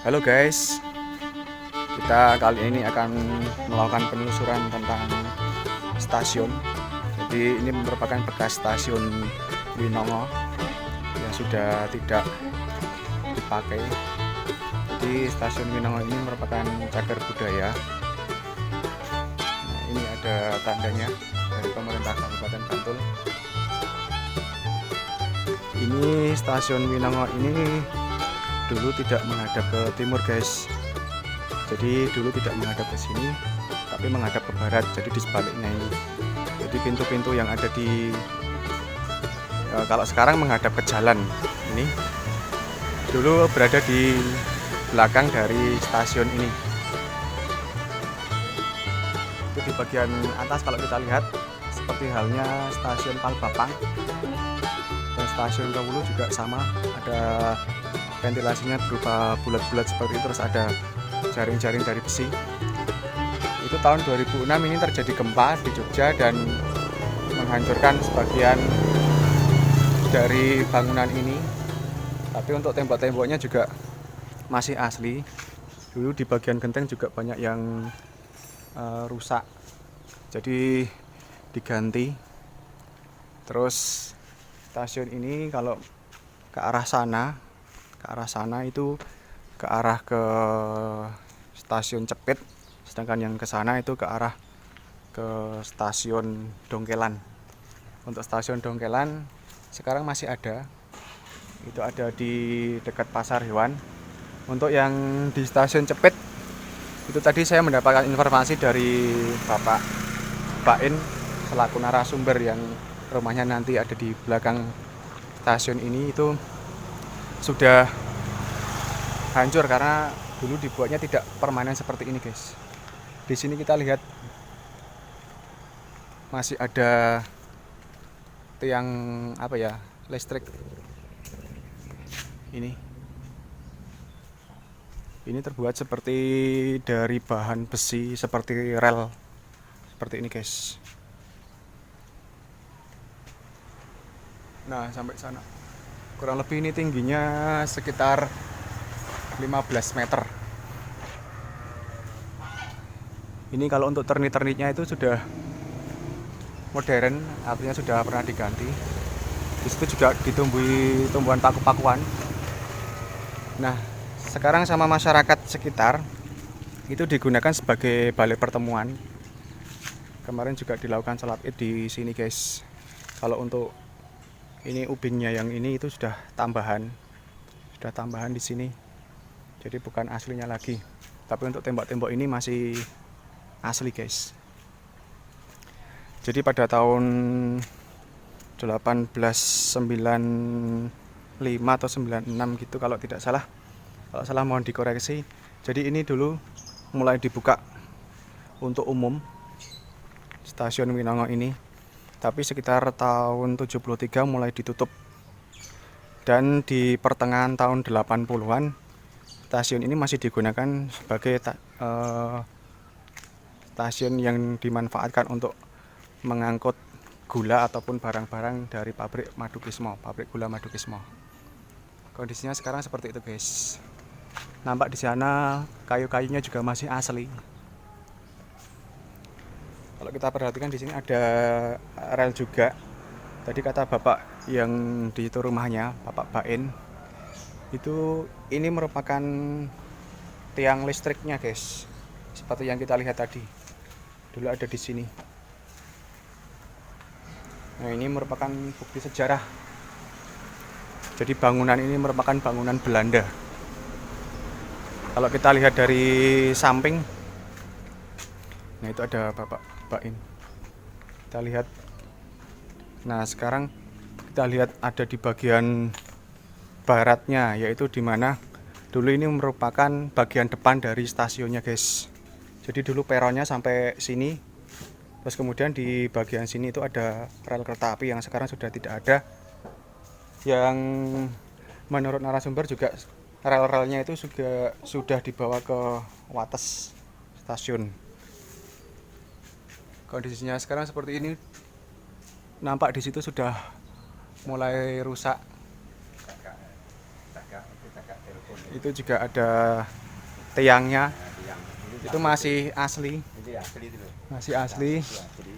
Halo guys, kita kali ini akan melakukan penelusuran tentang stasiun. Jadi ini merupakan bekas stasiun Winongo yang sudah tidak dipakai. Jadi stasiun Winongo ini merupakan cagar budaya. Nah, ini ada tandanya dari pemerintah Kabupaten Bantul. Ini stasiun Winongo ini dulu tidak menghadap ke timur guys, jadi dulu tidak menghadap ke sini tapi menghadap ke barat, jadi di sebaliknya ini. Jadi pintu-pintu yang ada di kalau sekarang menghadap ke jalan ini, dulu berada di belakang dari stasiun ini. Itu di bagian atas kalau kita lihat seperti halnya stasiun Palbapang dan stasiun Kawulu juga sama, ada ventilasinya berupa bulat-bulat seperti itu, terus ada jaring-jaring dari besi. Itu tahun 2006 ini terjadi gempa di Jogja dan menghancurkan sebagian dari bangunan ini. Tapi untuk tembok-temboknya juga masih asli. Dulu di bagian genteng juga banyak yang rusak, jadi diganti. Terus stasiun ini kalau ke arah sana itu ke arah ke stasiun Cepit, sedangkan yang ke sana itu ke arah ke stasiun Dongkelan. Untuk stasiun Dongkelan sekarang masih ada, itu ada di dekat Pasar Hewan. Untuk yang di stasiun Cepit itu tadi saya mendapatkan informasi dari Bapak Bain selaku narasumber yang rumahnya nanti ada di belakang stasiun ini, itu sudah hancur karena dulu dibuatnya tidak permanen seperti ini guys. Di sini kita lihat masih ada tiang listrik ini terbuat seperti dari bahan besi seperti rel seperti ini guys. Nah, sampai sana kurang lebih ini tingginya sekitar 15 meter. Ini kalau untuk ternit-ternitnya itu sudah modern, artinya sudah pernah diganti. Di situ juga ditumbuhi tumbuhan paku-pakuan. Nah, sekarang sama masyarakat sekitar itu digunakan sebagai balai pertemuan. Kemarin juga dilakukan sholat Id di sini guys. Kalau untuk ini ubinnya yang ini itu sudah tambahan di sini. Jadi bukan aslinya lagi. Tapi untuk tembok-tembok ini masih asli guys. Jadi pada tahun 1895 atau 96 gitu kalau tidak salah. Kalau salah mohon dikoreksi. Jadi ini dulu mulai dibuka untuk umum stasiun Winongo ini. Tapi sekitar tahun 73 mulai ditutup. Dan di pertengahan tahun 80-an stasiun ini masih digunakan sebagai stasiun yang dimanfaatkan untuk mengangkut gula ataupun barang-barang dari pabrik gula Madu Kismo. Kondisinya sekarang seperti itu guys. Nampak di sana kayu-kayunya juga masih asli. Kalau kita perhatikan di sini ada rel juga. Tadi kata bapak yang di itu rumahnya, Bapak Bain, itu ini merupakan tiang listriknya guys. Seperti yang kita lihat tadi. Dulu ada di sini. Nah, ini merupakan bukti sejarah. Jadi bangunan ini merupakan bangunan Belanda. Kalau kita lihat dari samping, nah itu ada Bapak Bain. Kita lihat. Nah, sekarang kita lihat ada di bagian baratnya, yaitu di mana dulu ini merupakan bagian depan dari stasiunnya guys. Jadi dulu peronnya sampai sini. Terus kemudian di bagian sini itu ada rel kereta api yang sekarang sudah tidak ada. Yang menurut narasumber juga rel-relnya itu sudah dibawa ke wates stasiun. Kondisinya sekarang seperti ini. Nampak di situ sudah mulai rusak. Itu juga ada tiangnya. Tiang. Itu masih asli. Ini asli itu loh. Masih asli. Itu asli.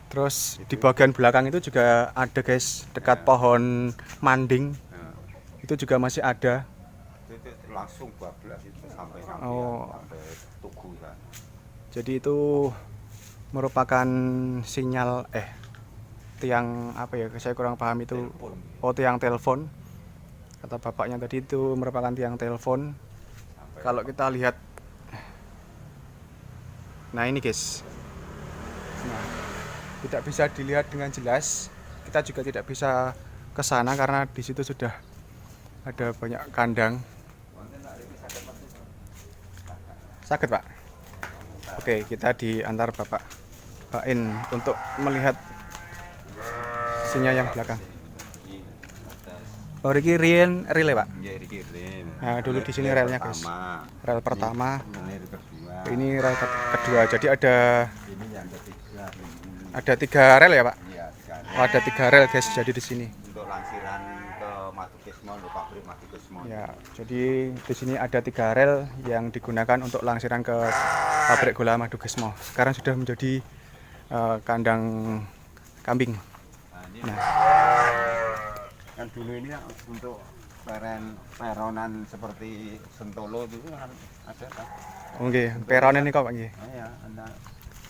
Terus di bagian belakang itu juga ada guys, dekat pohon manding. Nah, Itu juga masih ada. itu langsung bablas itu sampai Oh. sampai Tugu kan. Jadi itu merupakan sinyal tiang apa ya? Saya kurang paham itu. Telepon. Oh, tiang telepon. Kata bapaknya tadi itu merupakan tiang telepon. Sampai Kalau kita lihat, nah ini guys. Nah, tidak bisa dilihat dengan jelas. Kita juga tidak bisa ke sana karena di situ sudah ada banyak kandang. Sakit Pak? Oke, kita diantar Bapak Bain untuk melihat sinyal yang belakang. Oh, ini relay Pak. ya dikirim. Nah, dulu di sini relnya guys. Rel pertama. Ini kedua. Ini rel kedua. Jadi ada Ini yang ketiga. ada 3 rel ya Pak? Iya, tiga. Oh, ada 3 rel guys. Jadi di sini. Untuk lansiran ke Madukismo, untuk pabrik Madukismo. Ya, jadi di sini ada 3 rel yang digunakan untuk langsiran ke pabrik gula Madukismo. Sekarang sudah menjadi kandang kambing. Nah, ini Nah, kan dulu ini untuk peronan seperti Sentolo itu kan ada kan. oke, peron ini kok Pak nggih. Nah, ya, ada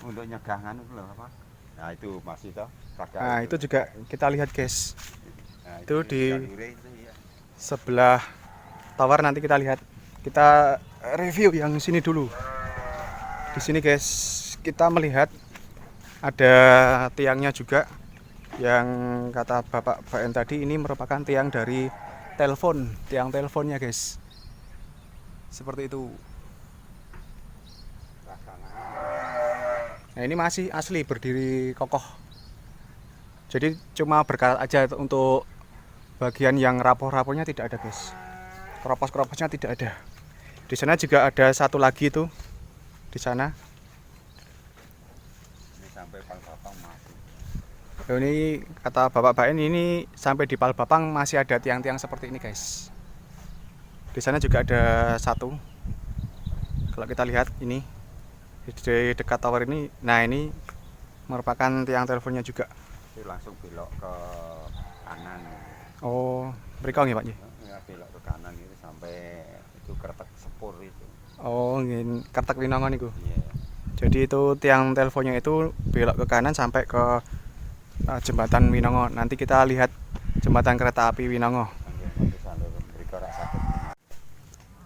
untuk nyegangan itu loh apa. Nah, itu masih toh. Nah, itu juga kita lihat guys. Nah, itu di jalure itu ya. sebelah tower nanti kita lihat. Kita review yang sini dulu. Di sini guys, kita melihat ada tiangnya juga yang kata Bapak Baen tadi ini merupakan tiang dari telepon, tiang teleponnya guys. Seperti itu. Nah, ini masih asli berdiri kokoh. Jadi cuma berkarat aja untuk bagian yang rapuh-rapuhnya tidak ada guys. Keropos-keroposnya tidak ada. Di sana juga ada satu lagi tuh. Di sana. Ini sampai Palbapang masih. Ini kata Bapak Baen ini sampai di Palbapang masih ada tiang-tiang seperti ini guys. Di sana juga ada satu. Kalau kita lihat ini di dekat tower ini, nah ini merupakan tiang teleponnya juga. Itu langsung belok ke kanan. Oh, berikau nih Pak Ji? Ya, belok ke kanan itu sampai itu Kretek Sepur itu. Oh, ingin Kertek Winongo niku. Iya. Jadi itu tiang teleponnya itu belok ke kanan sampai ke jembatan Winongo. Nanti kita lihat jembatan kereta api Winongo.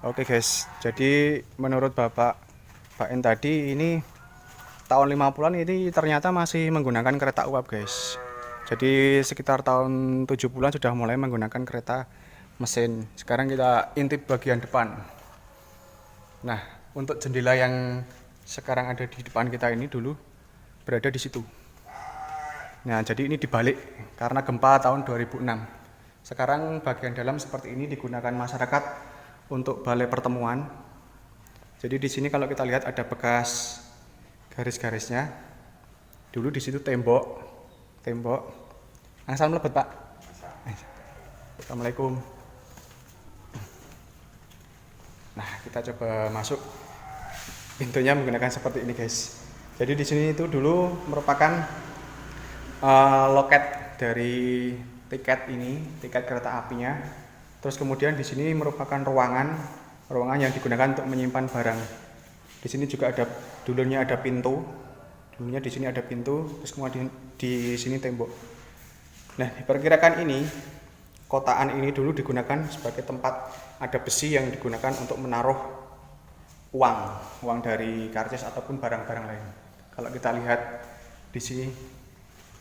Oke guys, jadi menurut Bapak Baen tadi ini tahun 50-an ini ternyata masih menggunakan kereta uap guys. Jadi sekitar tahun 70-an sudah mulai menggunakan kereta mesin. Sekarang kita intip bagian depan. Nah, untuk jendela yang sekarang ada di depan kita ini dulu berada di situ. Nah, jadi ini dibalik karena gempa tahun 2006. Sekarang bagian dalam seperti ini digunakan masyarakat untuk balai pertemuan. Jadi di sini kalau kita lihat ada bekas garis-garisnya. Dulu di situ tembok. Angsal mlebet, Pak. Assalamualaikum. Nah, kita coba masuk. Pintunya menggunakan seperti ini, guys. Jadi di sini itu dulu merupakan loket dari tiket kereta apinya. Terus kemudian di sini merupakan ruangan yang digunakan untuk menyimpan barang. Di sini juga ada dulunya ada pintu. Dulunya di sini ada pintu, terus kemudian di sini tembok. Nah, diperkirakan ini kotaan ini dulu digunakan sebagai tempat ada besi yang digunakan untuk menaruh uang dari karcis ataupun barang-barang lain. Kalau kita lihat di sini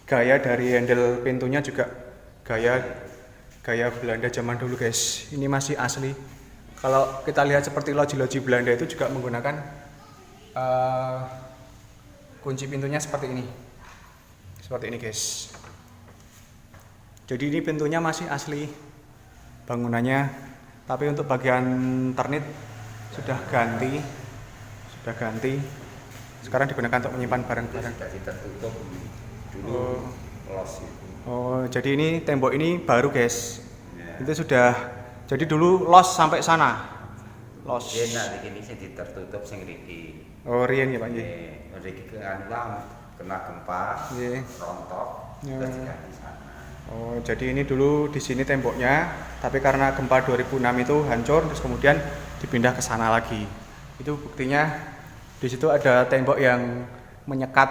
gaya dari handle pintunya juga gaya Belanda zaman dulu guys. Ini masih asli. Kalau kita lihat seperti loji-loji Belanda itu juga menggunakan kunci pintunya seperti ini guys. Jadi ini pintunya masih asli bangunannya, tapi untuk bagian ternit sudah ganti. Sekarang digunakan untuk menyimpan barang-barang. Tertutup dulu los itu. Oh, jadi ini tembok ini baru guys. Ya. Itu sudah, jadi dulu los sampai sana. Los. Yen nak iki sing ditertutup sing mriki. Oh, riyen ya Pak nggih. Mriki ke anu lah kena gempa, Nggih. rontok, Ya. terus diganti sana. Oh, jadi ini dulu di sini temboknya, tapi karena gempa 2006 itu hancur, terus kemudian dipindah ke sana lagi. Itu buktinya di situ ada tembok yang menyekat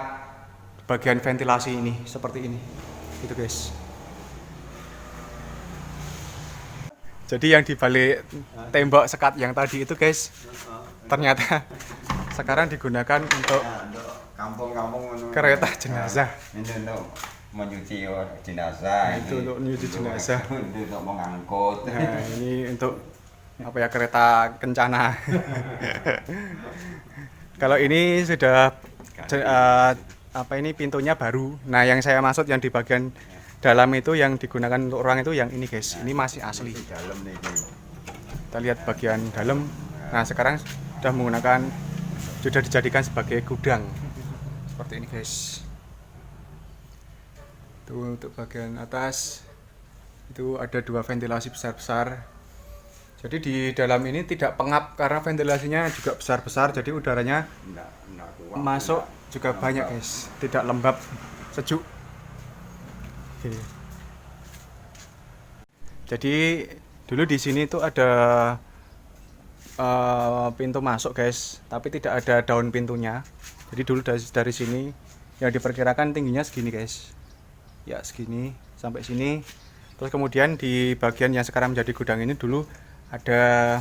bagian ventilasi ini seperti ini. Itu guys. Jadi yang dibalik tembok sekat yang tadi itu guys, ternyata sekarang digunakan untuk Nah, untuk kampung-kampung kereta jenazah. Ini untuk menyuci jenazah. Itu ini untuk menyuci jenazah. Untuk mengangkut. Nah, ini untuk apa ya, kereta kencana. Kalau ini sudah apa ini pintunya baru. Nah, yang saya maksud yang di bagian dalam itu yang digunakan untuk orang itu yang ini guys. Ini masih asli. Di dalam nih. Kita lihat bagian dalam. Nah, sekarang sudah dijadikan sebagai gudang. Seperti ini guys. Itu untuk bagian atas. Itu ada 2 ventilasi besar-besar. Jadi di dalam ini tidak pengap karena ventilasinya juga besar-besar, jadi udaranya Enggak kuat. masuk juga banyak guys, tidak lembab, sejuk. Oke. Jadi dulu di sini tuh ada pintu masuk guys, tapi tidak ada daun pintunya. Jadi dulu dari sini yang diperkirakan tingginya segini guys, ya segini sampai sini. Terus kemudian di bagian yang sekarang menjadi gudang ini dulu ada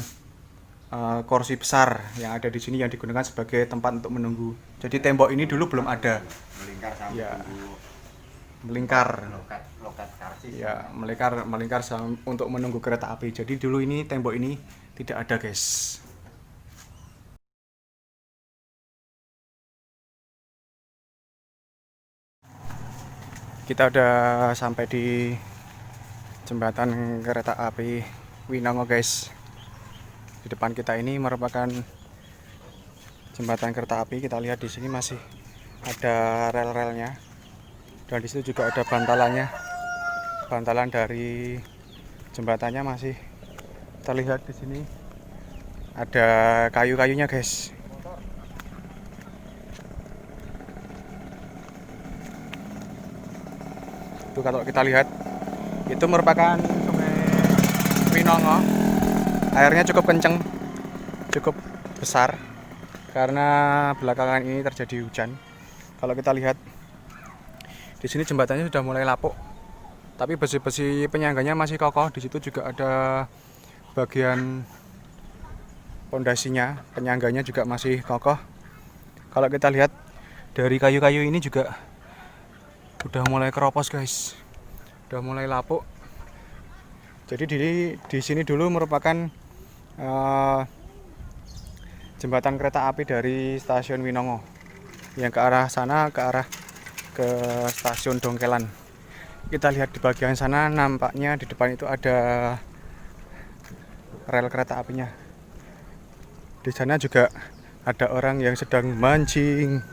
kursi besar yang ada di sini yang digunakan sebagai tempat untuk menunggu. Jadi tembok ini dulu belum ada. Melingkar sampai Ya. tunggu Melingkar. loket karcis. Ya, melingkar untuk menunggu kereta api. Jadi dulu ini tembok ini tidak ada, guys. Kita udah sampai di jembatan kereta api Winongo, guys. Di depan kita ini merupakan jembatan kereta api. Kita lihat di sini masih ada rel-relnya. Dan di situ juga ada bantalannya. Bantalan dari jembatannya masih terlihat di sini. Ada kayu-kayunya, guys. Itu kalau kita lihat itu merupakan Sungai Winongo. Airnya cukup kenceng, cukup besar karena belakangan ini terjadi hujan. Kalau kita lihat di sini jembatannya sudah mulai lapuk, tapi besi-besi penyangganya masih kokoh. Di situ juga ada bagian pondasinya, penyangganya juga masih kokoh. Kalau kita lihat dari kayu-kayu ini juga udah mulai keropos, guys. Udah mulai lapuk. Jadi di sini dulu merupakan jembatan kereta api dari stasiun Winongo yang ke arah sana, ke stasiun Dongkelan. Kita lihat di bagian sana, nampaknya di depan itu ada rel kereta apinya. Di sana juga ada orang yang sedang mancing.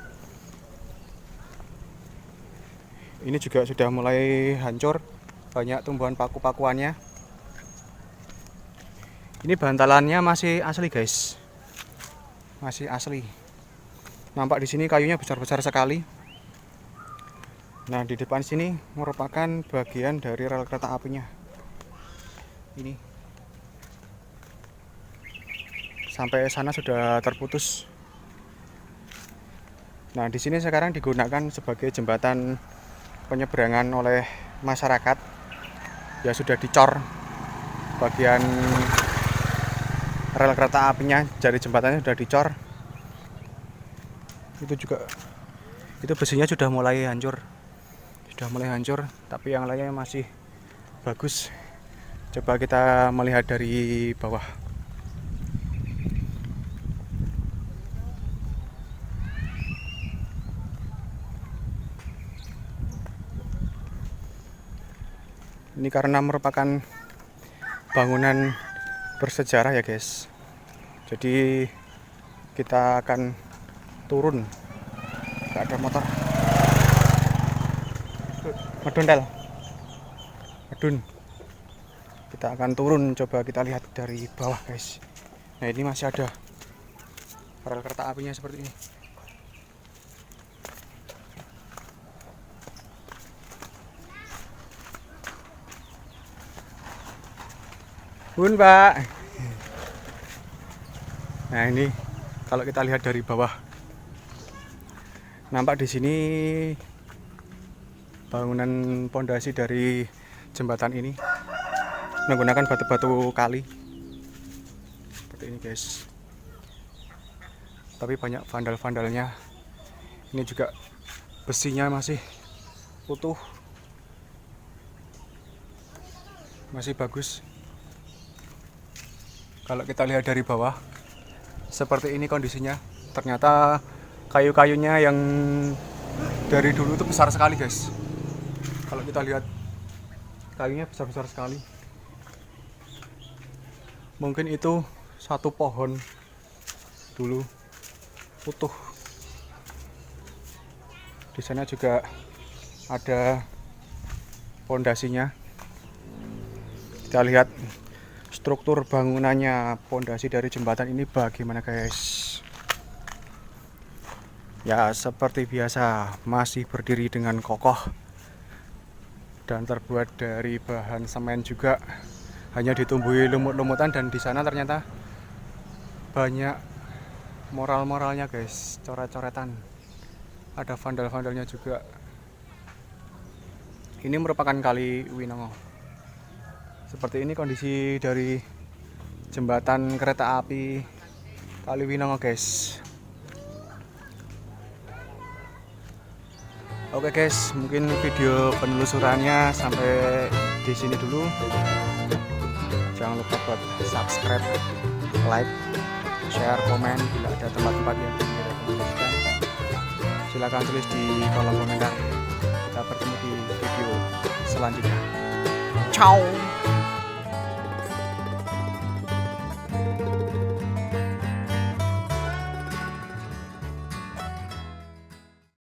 Ini juga sudah mulai hancur, banyak tumbuhan paku-pakuannya. Ini bantalannya masih asli, guys. Masih asli. Nampak di sini kayunya besar-besar sekali. Nah, di depan sini merupakan bagian dari rel kereta apinya. Ini. Sampai sana sudah terputus. Nah, di sini sekarang digunakan sebagai jembatan penyeberangan oleh masyarakat. Ya sudah dicor bagian rel kereta apinya, dari jembatannya sudah dicor. Itu besinya sudah mulai hancur. Tapi yang lainnya masih bagus. Coba kita melihat dari bawah. Ini karena merupakan bangunan bersejarah ya, guys. Jadi kita akan turun. Gak ada motor. Medun. Kita akan turun, coba kita lihat dari bawah, guys. Nah ini masih ada rel kereta apinya seperti ini. Bun Pak. Nah ini kalau kita lihat dari bawah, nampak di sini bangunan pondasi dari jembatan ini menggunakan batu-batu kali seperti ini guys. Tapi banyak vandal-vandalnya. Ini juga besinya masih utuh, masih bagus. Kalau kita lihat dari bawah seperti ini kondisinya. Ternyata kayu-kayunya yang dari dulu itu besar sekali guys. Kalau kita lihat kayunya besar-besar sekali. Mungkin itu satu pohon dulu utuh. Di sana juga ada pondasinya. Kita lihat struktur bangunannya, pondasi dari jembatan ini bagaimana guys. Ya seperti biasa masih berdiri dengan kokoh dan terbuat dari bahan semen juga, hanya ditumbuhi lumut-lumutan. Dan di sana ternyata banyak moral-moralnya guys, coret-coretan, ada vandal-vandalnya juga. Ini merupakan Kali Winongo. Seperti ini kondisi dari jembatan kereta api Kali Winongo guys. Oke guys, mungkin video penelusurannya sampai di sini dulu. Jangan lupa buat subscribe, like, share, komen bila ada tempat-tempat yang ingin direkomendasikan. Silahkan tulis di kolom komentar. Kita bertemu di video selanjutnya. Ciao.